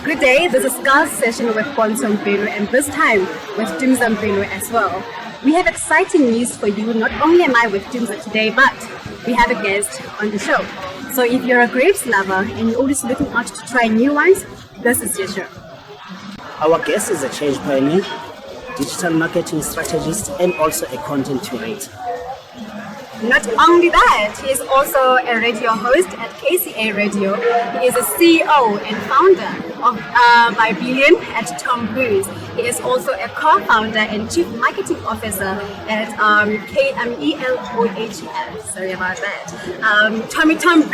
Good day, this is Scar's session with Pontsho and this time with Tumza as well. We have exciting news for you. Not only am I with Tumza today, but we have a guest on the show. So if you're a grapes lover and you're always looking out to try new ones, this is your show. Our guest is a change pioneer, digital marketing strategist, and also a content curator. Not only that, he is also a radio host at KCA Radio. He is a CEO and founder of Billion at Tumza. He is also a co-founder and chief marketing officer at ELOHL. Sorry about that. Tumza.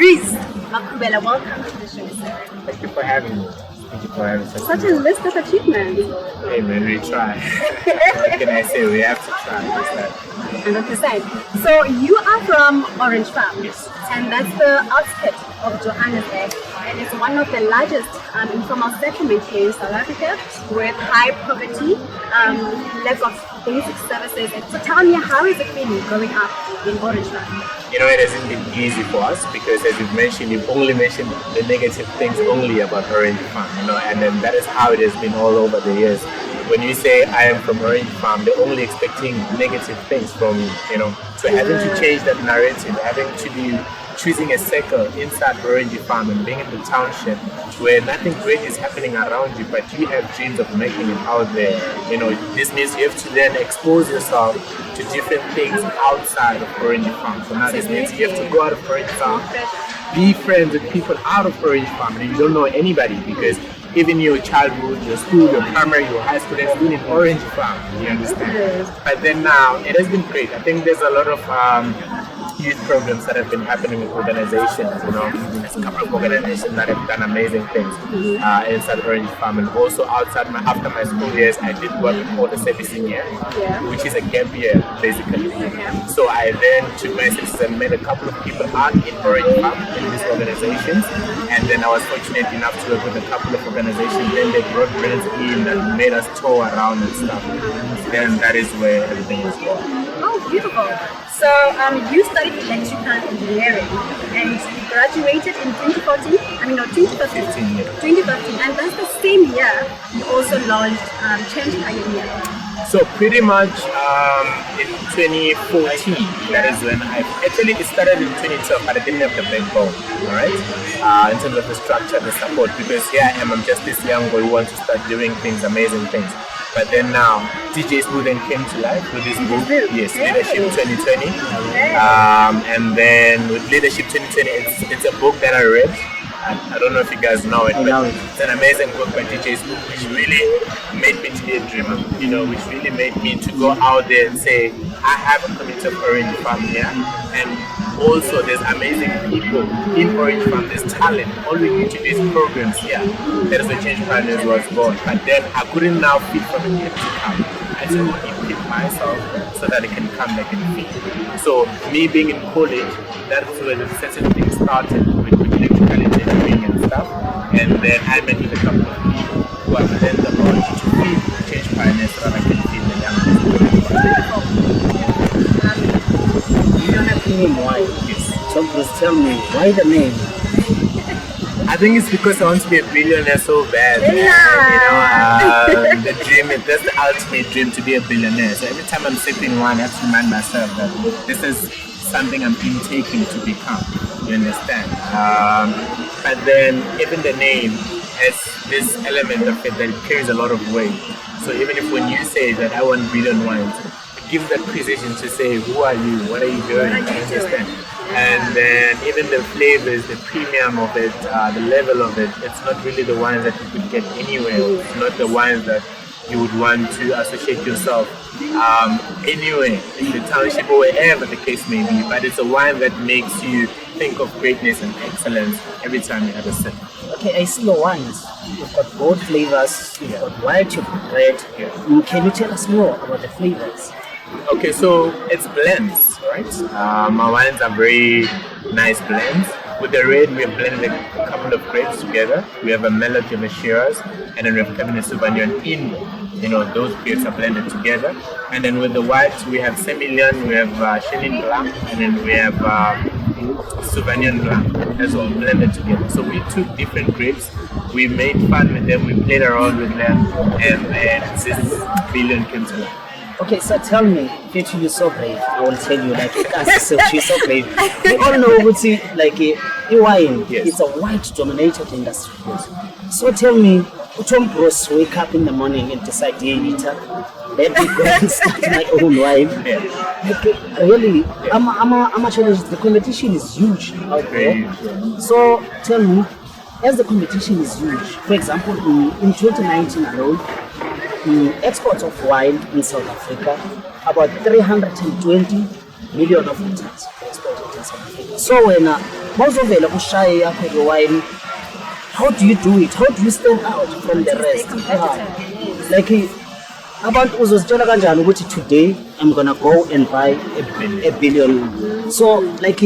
Makhubela, welcome to the show, sir. Thank you for having me. Thank you for having me. Such a list of achievements. Hey man, we try. What can I say? We have to try. 100%. So you are from Orange Farm. Yes. And that's the outskirts of Johannesburg. And it's one of the largest informal settlements here in South Africa with high poverty, lack of basic services. And so tell me, how is it feeling growing up in Orange Farm? You know, it hasn't been easy for us because, as you've mentioned, you've only mentioned the negative things only about Orange Farm, you know, and then that is how it has been all over the years. When you say I am from Orange Farm, they're only expecting negative things from, you know, so having to change that narrative, having to be choosing a circle inside Orange Farm and being in the township where nothing great is happening around you, but you have dreams of making it out there. You know, this means you have to then expose yourself to different things outside of Orange Farm. So now this means you have to go out of Orange Farm, be friends with people out of Orange Farm, and you don't know anybody because even your childhood, your school, your primary, your high school has been in Orange Farm, you understand? But then now, it has been great. I think there's a lot of youth programs that have been happening with organizations, you know, there's a couple of organizations that have done amazing things inside Orange Farm, and also outside after my school years, I did what we call the servicing year, which is a gap year, basically. So I then took my services and met a couple of people out in Orange Farm in these organizations, and then I was fortunate enough to work with a couple of organizations. Then they brought brands in and made us tour around and stuff. Then that is where everything was going. Oh, beautiful. So you studied electrical engineering and you graduated in 2014, 2015. 2015, and that's the same year you also launched Change Pioneer. So pretty much in 2014, that is when it started in 2012, but I didn't have the backbone, all right? In terms of the structure, the support, because here I am, I'm just this young boy who wants to start doing things, amazing things. But then now, DJ Smooth then came to life with this book, yes, Leadership 2020. And then with Leadership 2020, it's a book that I read. I don't know if you guys know it, but it's an amazing book by DJ Smooth, which really made me to be a dreamer, you know, which really made me to go out there and say, I have a community of Orange Farm here, and also there's amazing people in Orange Farm, there's talent, all we need to do is programs here. That is where Change Pioneers was born. But then I couldn't now feed from an empty cup. I had to equip myself so that it can come back and feed. So me being in college, that's where the certain things started with electrical engineering and stuff. And then I met with a couple of people who have learned about to feed Change Pioneers so that I can feed the young people. You don't have to name why. Yes. So please tell me, why the name? I think it's because I want to be a billionaire so bad. You know, the dream, that's the ultimate dream, to be a billionaire. So every time I'm sipping wine, I have to remind myself that this is something I'm intaking to become. You understand? But then even the name has this element of it that it carries a lot of weight. So even if when you say that I want billion wines, it gives that precision to say, who are you? What are you doing? You understand? And then even the flavors, the premium of it, the level of it, it's not really the wines that you could get anywhere. It's not the wines that you would want to associate yourself anywhere in the township or wherever the case may be. But it's a wine that makes you think of greatness and excellence every time you have a sip. Okay, I see your wines. You've got both flavors. You've got white, you've got red. Can you tell us more about the flavors? Okay, so it's blends, right? My wines are very nice blends. With the red, we have blended a couple of grapes together. We have a Merlot, we have a Shiraz, and then we have Cabernet Sauvignon in. You know, those grapes are blended together. And then with the white, we have Semillon, we have Chenin Blanc, and then we have Sauvignon Blanc as well, blended together. So we took different grapes, we made fun with them, we played around with them, and then this brilliant came to life. Okay, so tell me, Fetu, you're so brave. I will tell you, like, she's so brave. We all know, like, wine, Yes. it's a white-dominated industry. So tell me, Tom Bros wake up in the morning and decide, hey, Nita, let me go and start my own wine. Yeah. Like, really, I'm a challenge. The competition is huge out there. So tell me, as the competition is huge, for example, in 2019 alone, the exports of wine in South Africa, about 320 million of liters exported in South Africa. So when Mozovela Ushaya Yakho wine, how do you do it? How do you stand out from the rest? Like abantu uzozitshela kanjani ukuthi today I'm gonna go and buy a billion. So like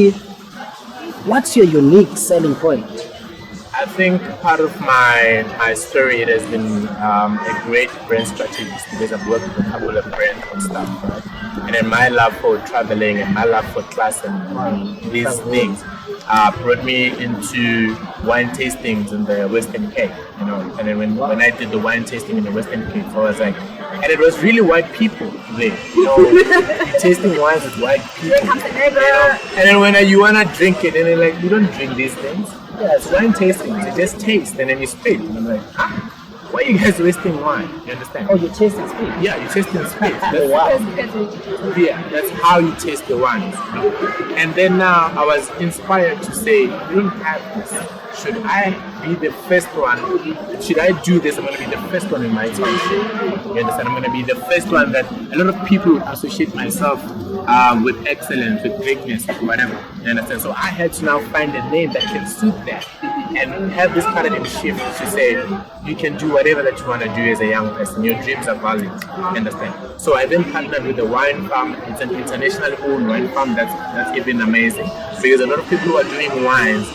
what's your unique selling point? I think part of my story it has been a great brand strategist because I've worked with a couple of brands and stuff, right? And then my love for traveling and my love for class and these things brought me into wine tastings in the Western Cape, you know. And then when I did the wine tasting in the Western Cape, I was like, and it was really white people there, you know, tasting wines with white people, you know. And then when you wanna drink it, and they're like, you don't drink these things. Yeah, it's wine tasting. You just taste and then you spit. And I'm like, why are you guys wasting wine? You understand? Oh, you taste and spit? Yeah, you taste and spit. Wow. Yeah, that's how you taste the wines. You know? And then now I was inspired to say, you don't have this. Should I be the first one? Should I do this? I'm going to be the first one in my township. You understand? I'm going to be the first one that a lot of people would associate myself with excellence, with greatness, whatever. You understand? So I had to now find a name that can suit that and have this paradigm shift to say you can do whatever that you want to do as a young person. Your dreams are valid. You understand? So I then partnered with the wine farm. It's an internationally owned wine farm that's even amazing because a lot of people who are doing wines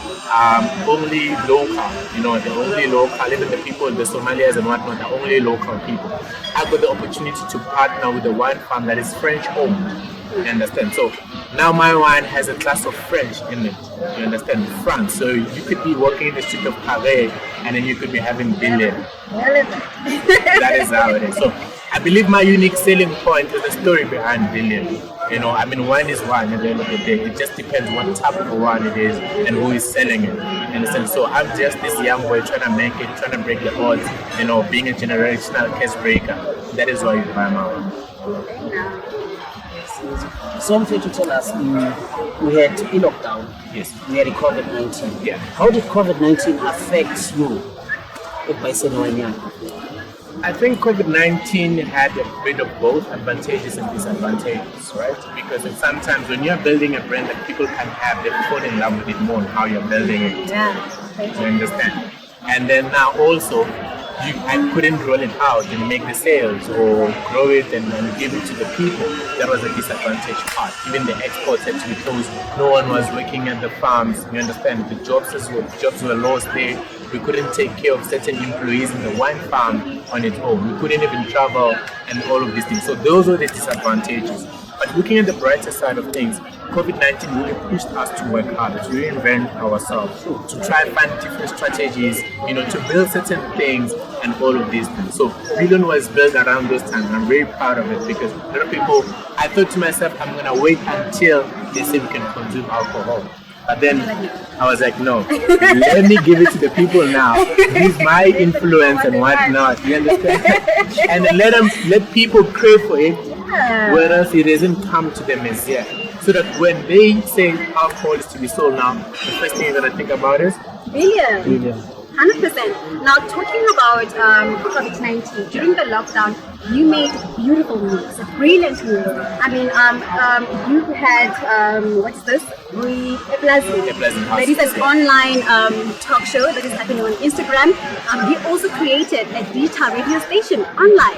only local, you know, they're only local, even the people, the Somalians and whatnot, are only local people. I got the opportunity to partner with a wine farm that is French owned, you understand? So now my wine has a class of French in it, you understand, France. So you could be walking in the street of Paris and then you could be having billion. That is how it is. So I believe my unique selling point is the story behind billion. You know, I mean, wine is wine at the end of the day. It just depends what type of wine it is and who is selling it. Understand? So I'm just this young boy trying to make it, trying to break the odds, you know, being a generational case breaker. That is why you buy my wine. Something to tell us, we had a lockdown. Yes. We had a COVID-19. Yeah. How did COVID-19 affect you? By saying wine? I think COVID-19 had a bit of both advantages and disadvantages, right? Because sometimes when you're building a brand that people can have, they fall in love with it more on how you're building it. Yeah. You understand? And then now also, I couldn't roll it out and make the sales or grow it and give it to the people. That was a disadvantage part. Even the exports had to be closed. No one was working at the farms. You understand? The jobs were lost there. We couldn't take care of certain employees in the wine farm on its own. We couldn't even travel and all of these things. So those were the disadvantages. But looking at the brighter side of things, COVID-19 really pushed us to work hard, to reinvent ourselves, to try and find different strategies, you know, to build certain things and all of these things. So Billion was built around those times, and I'm very proud of it because a lot of people, I thought to myself, I'm going to wait until they say we can consume alcohol. But then I was like, no, let me give it to the people now. Use my influence and whatnot. You understand? And let people crave for it, whereas it doesn't come to them as yet. So that when they say alcohol is to be sold now, the first thing that I think about is Billion. 100%. Now, talking about COVID-19, during the lockdown, you made beautiful moves, brilliant moves. I mean, you had, what's this? Ep4. That is an online talk show that is happening on Instagram. You also created a digital radio station online.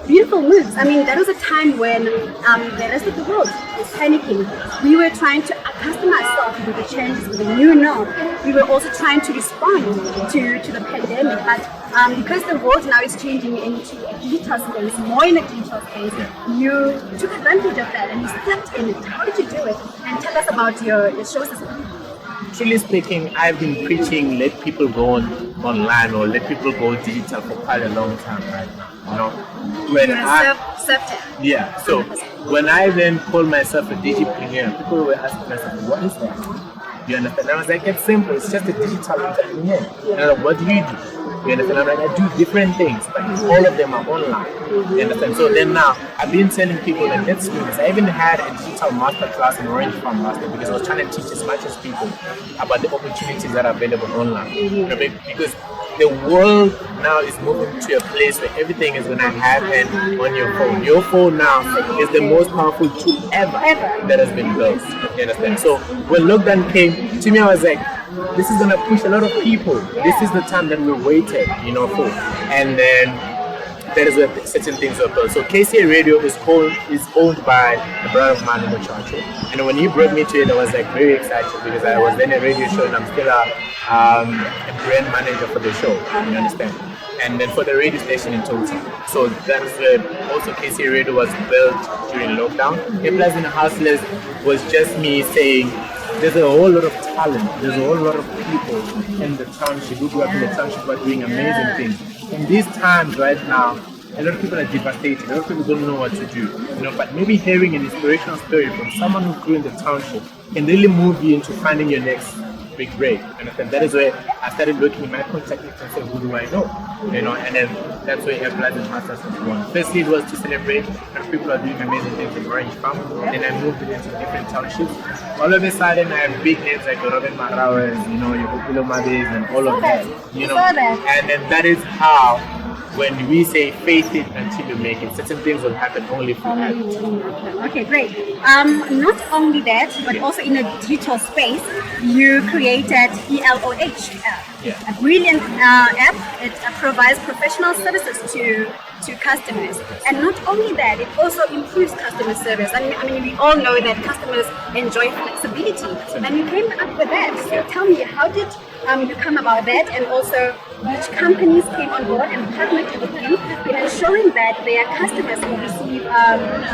Beautiful moves. I mean, that was a time when the rest of the world was panicking. We were trying to accustom ourselves with the changes, with the new norm. We were also trying to respond to the pandemic. But because the world now is changing into a digital space, more in a digital space, you took advantage of that and you stepped in it. How did you do it? And tell us about your shows as well. Truly speaking, I've been preaching let people go online or let people go digital for quite a long time right now. You know, when yeah. So when I then called myself a digipreneur, people were asking myself, "What is that?" You understand? And I was like, "It's simple. It's just a digital entrepreneur." And I'm like, "What do you do?" You understand? I'm like, "I do different things, but all of them are online." You understand? So then now I've been telling people, and let's do this. I even had a digital master class in Orange Farm last year because I was trying to teach as much as people about the opportunities that are available online. You know, because the world now is moving to a place where everything is going to happen on your phone. Your phone now is the most powerful tool ever that has been built. You understand? So when lockdown came, to me I was like, this is going to push a lot of people. This is the time that we waited, you know, for. And then that is where certain things are built. So KCA Radio is owned by the brother of mine, Pontsho. And when he brought me to it, I was like very excited because I was then a radio show and I'm still a brand manager for the show. You understand? And then for the radio station in Tumza. So that's where also KCA Radio was built during lockdown. Ep4 and Hustlers was just me saying, there's a whole lot of talent, there's a whole lot of people in the township who grew up in the township who are doing amazing things. In these times right now, a lot of people are devastated, a lot of people don't know what to do. You know, but maybe hearing an inspirational story from someone who grew in the township can really move you into finding your next big break. And that is where I started looking in my contact list and said, who do I know? You know, and then that's where Ep4 and Hustlers was born. Firstly, it was to celebrate that people are doing amazing things in Orange Farm. Then I moved it into different townships. All of a sudden, I have big names like Robin Marawes, you know, your Populo Mabes and all of that. You know, and then that is how, when we say faith it until you make it, certain things will happen only if you have it. Okay, great. Not only that, but also in a digital space, you created ELOH app. Yeah. A brilliant app. It provides professional services to customers, and not only that, it also improves customer service. I mean, we all know that customers enjoy flexibility, and you came up with that. So tell me, how did you come about that, and also which companies came on board and partnered with you in ensuring that their customers will receive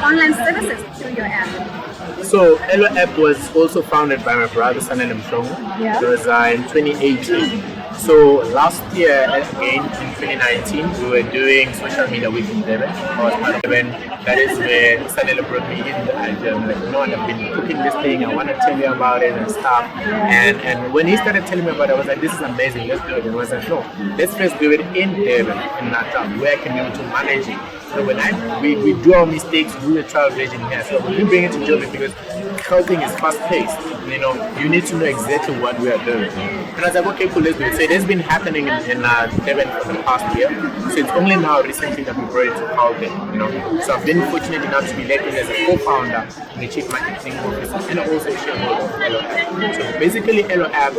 online services through your app? So Elo app was also founded by my brother Sanel Mshongo. Yeah. It was in 2018. So last year, again in 2019, we were doing social media week in Durban. I was part of Durban. That is where Sanel brought me in. And like, you know, I've been cooking this thing. I want to tell you about it and stuff. And when he started telling me about it, I was like, this is amazing. Let's do it. And I was like, no, let's first do it in Durban, in Natal, where I can be able to manage it. So when we do our mistakes, we do the trial version here. So when we bring it to Durban, because counting is fast paced, you know, you need to know exactly what we are doing. And I was like, okay, cool, let's do it. So it has been happening in Durban for the past year. So it's only now recently that we brought it to Gauteng, you know. So I've been fortunate enough to be elected as a co-founder and the chief marketing officer and also a shareholder of Elo App. So basically, Elo App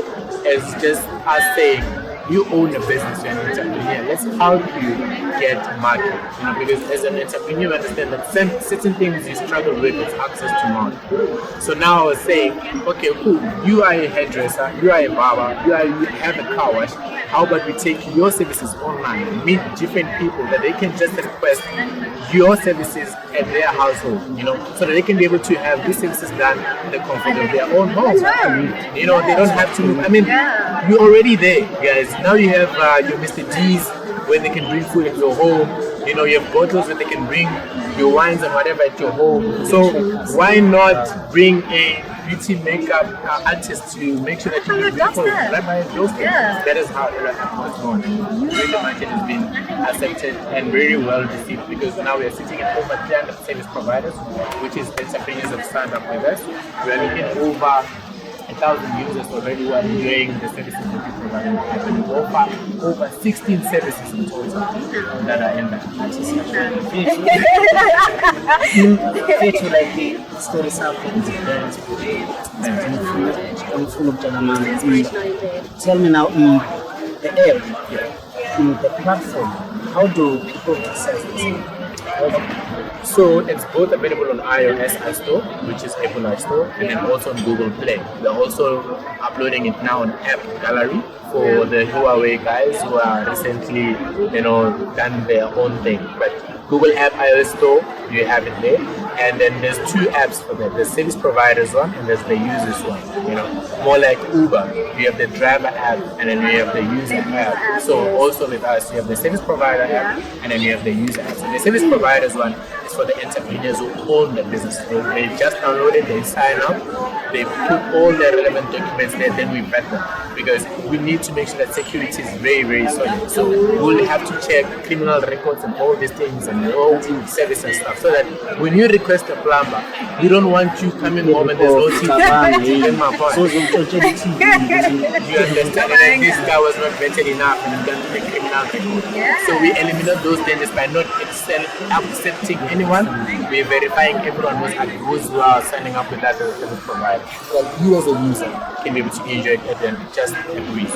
is just us saying, you own a business, you're an entrepreneur. Let's help you get market. You know, because as an entrepreneur, you understand that certain things you struggle with is access to market. So now I was saying, okay, cool. You are a hairdresser, you are a barber, you have a car wash. How about we take your services online, meet different people that they can just request your services at their household, you know, so that they can be able to have these services done in the comfort of their own homes. You know, they don't have to move. I mean, you're already there, guys. Now you have your Mr. G's where they can bring food at your home. You know, you have bottles where they can bring your wines and whatever at your home. So why not bring a beauty makeup artist to make sure that you can bring food right by your doorstep? That is how Elo App was born. The market has been accepted and very well received because now we are sitting at over 300 service providers, which is entrepreneurs have signed up with us. We are looking over 1,000 users already who are enjoying the services that we provide. And we offer over 16 services in total that are in that. Fethu like the story something Tell me now, the app, the platform, how do people access this? So it's both available on iOS App Store, which is Apple App Store, and then also on Google Play. They're also uploading it now on App Gallery for the Huawei guys who are recently, done their own thing. But Google App iOS Store, you have it there. And then there's two apps for that. There's service providers one and there's the users one. More like Uber. You have the driver app and then you have the user app. So also with us, you have the service provider app and then you have the user app. So the service providers one is for the entrepreneurs who own the business. They just download it, they sign up, they put all their relevant documents there, then we vet them. Because we need to make sure that security is very, very solid. So we'll have to check criminal records and all these things and all service and stuff. So that when you request a plumber, we don't want you coming home and there's no TV. You get my point. You understand that this guy was not vetted enough and done the criminal record. So we eliminate those dangers by not accepting anyone. We're verifying everyone who's signing up with that service provider. So you as a user can be able to enjoy it at just a breeze.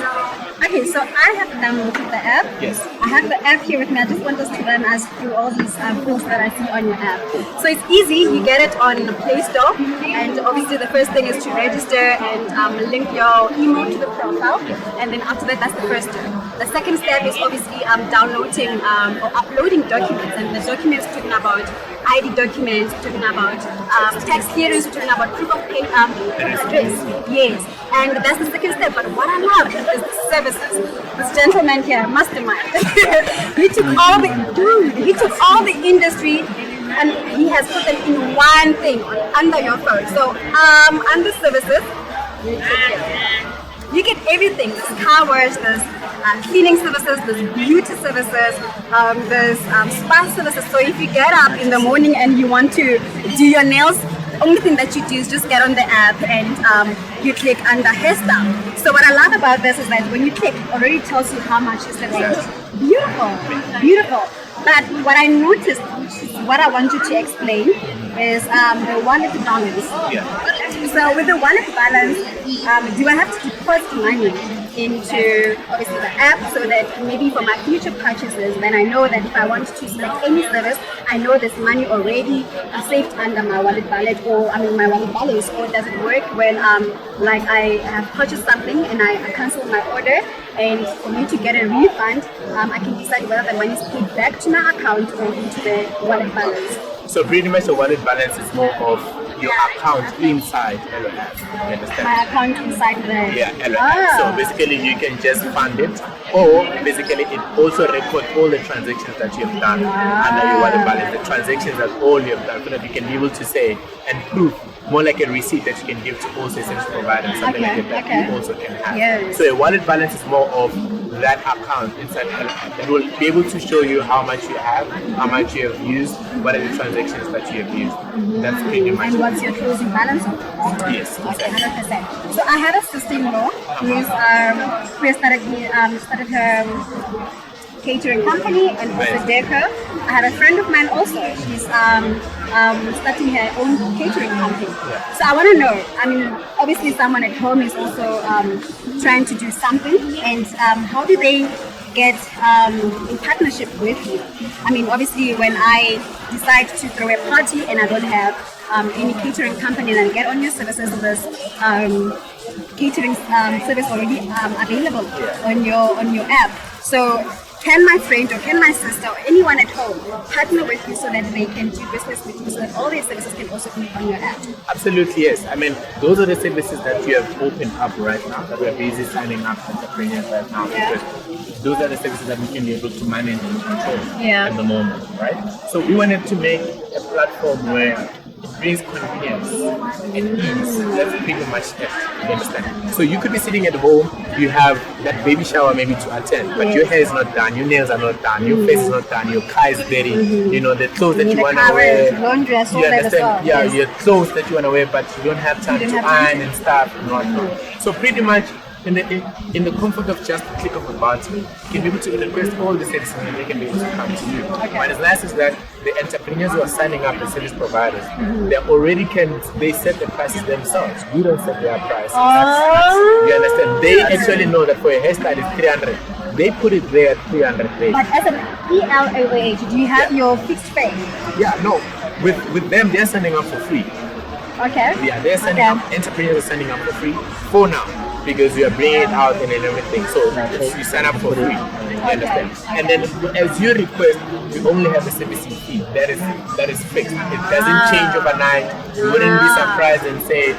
Okay, so I have downloaded the app. Yes. I have the app here with me. I just want us to run us through all these posts that I see on your app. So it's easy. You get it on the Play Store, and obviously the first thing is to register and link your email to the profile, and then after that, that's the first step. The second step is obviously downloading or uploading documents, and the documents we're talking about ID documents, we're talking about tax clearance, we're talking about proof of address. Yes, and that's the second step. But what I love is the services. This gentleman here, mastermind. he took all the industry and he has put them in one thing under your phone. So under services, you get everything. There's car wash, there's cleaning services, there's beauty services, there's spa services. So if you get up in the morning and you want to do your nails, the only thing that you do is just get on the app and you click under hairstyle. So what I love about this is that when you click, it already tells you how much is the rate. Beautiful, beautiful. But what I noticed, which is what I want you to explain, is the wallet balance. So with the wallet balance, do I have to deposit money into obviously the app so that maybe for my future purchases, then I know that if I want to select any service, I know there's money already saved under my wallet balance, my wallet balance, or does it work when like I have purchased something and I cancel my order, and for me to get a refund, I can decide whether the money is paid back to my account or into the wallet balance. So pretty much the wallet balance is more of your account inside LOF. You understand? My account inside the LOF. So basically you can just fund it, or basically it also records all the transactions that you have done under your wallet balance, the transactions that all you have done, so that you can be able to say and prove, more like a receipt that you can give to all service providers, something like that you also can have. Yes. So a wallet balance is more of that account inside LOF. It will be able to show you how much you have, how much you have used, what are the transactions that you have used. That's pretty much and what's your closing balance? Yes, okay, 100%. So I have a sister-in-law who has started her catering company and also deco. I have a friend of mine also. She's starting her own catering company. So I want to know. I mean, obviously, someone at home is also trying to do something, and how do they get in partnership with you? I mean, obviously, when I decide to throw a party and I don't have any catering company, and I get on your services, there's catering service already available on your app. So can my friend or can my sister or anyone at home partner with you so that they can do business with you, so that all these services can also be on your app? Absolutely, yes. I mean, those are the services that you have opened up right now, that we're busy signing up entrepreneurs right now, because those are the services that we can be able to manage and control at the moment, right? So we wanted to make a platform where it brings convenience and ease. That's pretty much it. You understand? So you could be sitting at home, you have that baby shower maybe to attend, but your hair is not done, your nails are not done, your face is not done, your car is dirty, you know, the clothes that you want to wear. Laundry, all you that as well. understand? Yeah, your clothes that you want to wear, but you don't have time to iron and stuff and whatnot. So pretty much in the comfort of just a click of a button, you can be able to request all the services and they can be able to come to you. What is nice is that the entrepreneurs who are signing up as service providers, they set the prices themselves. We don't set their prices. You understand? They actually know that for a hairstyle is 300. they put it there at 300 rate. But as an ELAH, do you have your fixed fee? Yeah, no. With them, they're sending up for free. Okay. Yeah, they're sending up, entrepreneurs are sending up for free for now, because we are bringing it out and everything. So you sign up for free. You understand? And then as you request, we only have a servicing fee. That is fixed. It doesn't change overnight. You wouldn't be surprised and say,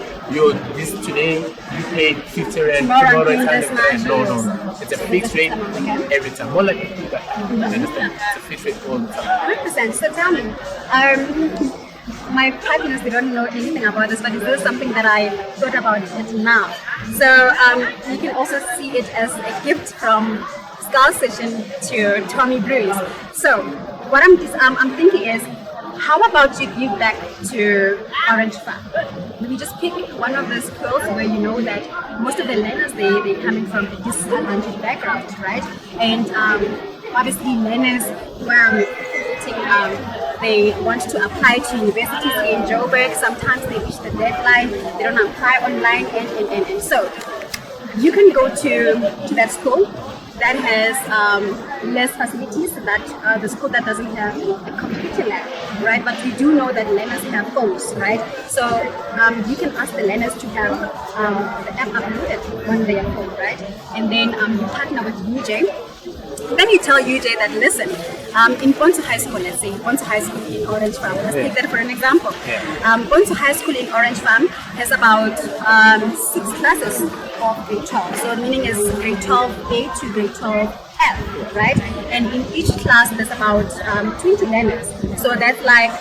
this today you paid 50 rand, tomorrow it's 100 rand. No. It's a fixed rate every time. More like a fee. You understand? It's a fixed rate all the time. 100%. So tell me, my partners, they don't know anything about this, but this is something that I thought about it now. So you can also see it as a gift from Skull Session to Tommy Brews. So what I'm thinking is, how about you give back to Orange Farm? Maybe just pick one of those schools where you know that most of the learners, they're coming from a disadvantaged background, right? And obviously learners were they want to apply to universities in Joburg. Sometimes they reach the deadline, they don't apply online, and so you can go to that school that has less facilities, that the school that doesn't have a computer lab, right? But we do know that learners have phones, right? So you can ask the learners to have the app uploaded on their phone, right? And then you partner with UJ. Then you tell UJ that, listen, in Pontsho High School, let's say, Pontsho High School in Orange Farm, let's take that for an example. Pontsho High School in Orange Farm has about 6 classes of grade 12. So meaning is grade 12A to grade 12F, right? And in each class, there's about 20 learners. So that's like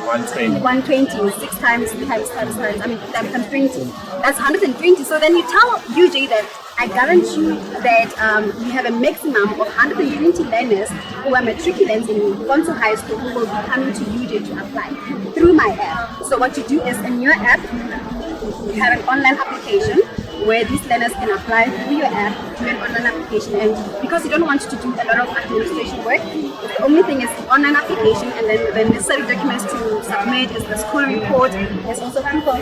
120, 6 times, I mean, times 20. That's 120. So then you tell UJ that, I guarantee that we have a maximum of 120 learners who are matriculants in Pontsho High School who will be coming to UJ to apply through my app. So what you do is, in your app, you have an online application where these learners can apply through your app to an online application. And because you don't want to do a lot of administration work, the only thing is the online application, and then the necessary documents to submit is the school report. There's also proof of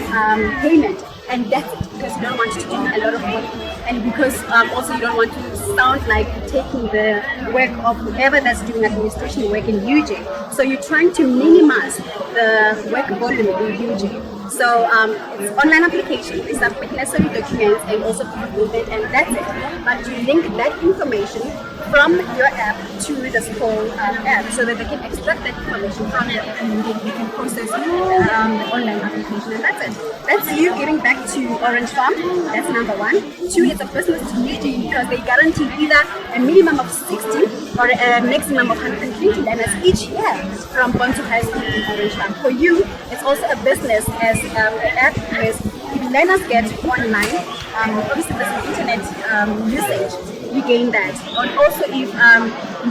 payment. And that's it, because you don't want to do a lot of work, and because also you don't want to sound like taking the work of whoever that's doing administration work in UJ. So you're trying to minimize the work volume in UJ. So it's online application, they submit necessary documents and also prove it, and that's it. But you link that information from your app to the school app, so that they can extract that information from it, and then you can process the online application, and that's it. That's you giving back to Orange Farm. That's number 1. 2, it's a business to UJ, because they guarantee either a minimum of 60 or a maximum of 120 learners each year from Pontsho High School in Orange Farm. For you, it's also a business as an app, because if learners get online, obviously there's internet usage, you gain that. And also if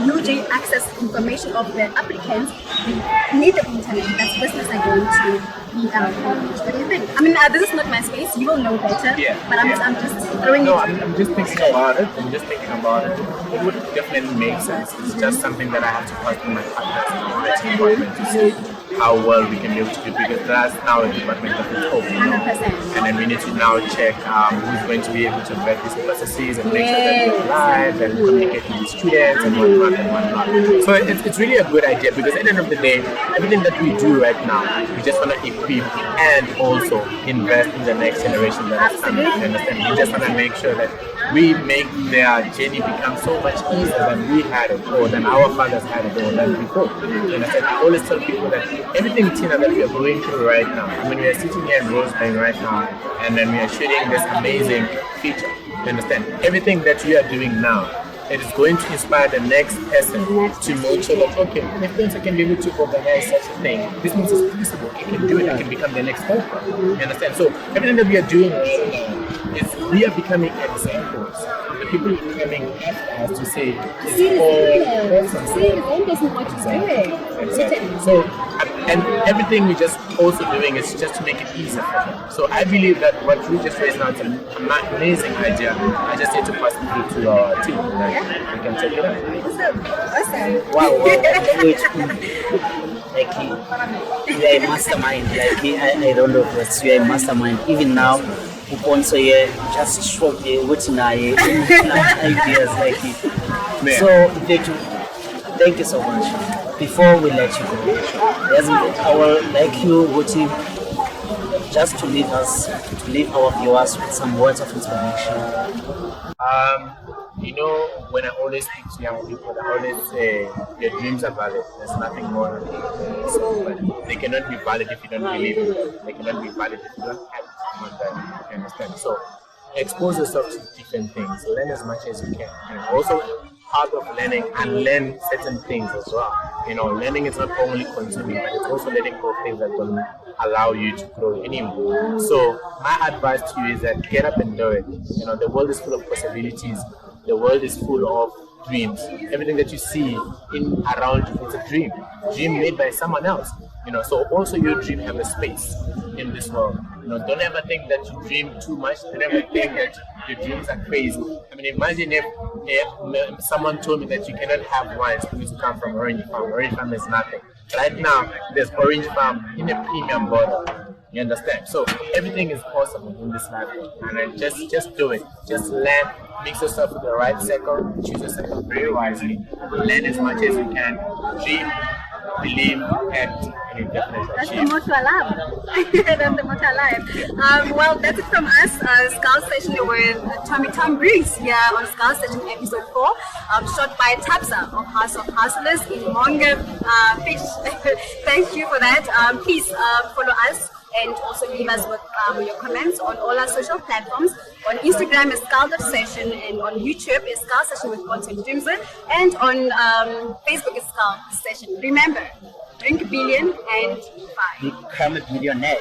UJ access information of the applicants, they need the internet. That's business are going to be what do you think? I mean, this is not my space, you will know better, but I'm just throwing it. I'm just thinking about it. It would definitely make sense. It's just something that I have to pass with my partners in the department to see how well we can be able to do, because that's now a department that we talk, 100%. And then we need to now check who's going to be able to vet these processes and make sure that we're live and communicate with the students and whatnot. So it's really a good idea, because at the end of the day, everything that we do right now, we just want to equip and also invest in the next generation that is coming. You understand? We just want to make sure that we make their journey become so much easier than we had it, or than our fathers had it, or than before. You understand? I always tell people that everything, Tina, that we are going through right now, I mean, we are sitting here in Rosebank right now, and then we are shooting this amazing feature. You understand? Everything that we are doing now, it is going to inspire the next person to make sure that, okay, if Pontsho can be able to organize such a thing, this means it's possible. It can do it. It can become the next Oprah. You understand? So everything that we are doing right now is we are becoming examples. The people are becoming us to say, See the examples of what you're doing. exactly. So, and everything we're just also doing is just to make it easier for them. So I believe that what you just raised now is an amazing idea. I just need to pass it through to our team, and we can take it up. Awesome. Wow, like you are a mastermind. Like I don't know if you are a mastermind. Even now, Pontsho here just showed the what's in our ideas. Like Man. So, thank you so much. Before we let you go, I will like you, Guti, just to leave our viewers with some words of inspiration. When I always speak to young people, I always say your dreams are valid. There's nothing more. But they cannot be valid if you don't believe in them. They cannot be valid if you don't act on them. You understand? So expose yourself to different things. Learn as much as you can. And also part of learning, and learn certain things as well. Learning is not only consuming, but it's also letting go of things that don't allow you to grow anymore. So my advice to you is that get up and do it. The world is full of possibilities. The world is full of dreams. Everything that you see in around you is a dream made by someone else. So also your dream have a space in this world. Don't ever think that you dream too much. Don't ever think that your dreams are crazy. I mean, imagine if someone told me that you cannot have wines because you come from Orange Farm. Orange Farm is nothing. Right now, there's Orange Farm in a premium bottle. You understand? So everything is possible in this life, and then just do it. Just learn, mix yourself with the right circle, choose your circle very wisely, learn as much as you can, dream, believe, act, and you definitely That's the achieve. motto alive. That's the motto alive. Well, that's it from us. Skull Session with Tom Briggs here on Skull Session episode 4, shot by Tumza of House of Hustlers in Monga Fish. Thank you for that. Please follow us and also leave us with your comments on all our social platforms. On Instagram is Skull.Session, and on YouTube is Skull Session with Pontsho and Tumza, and on Facebook is Skull Session. Remember, drink a billion and 5. Become a millionaire.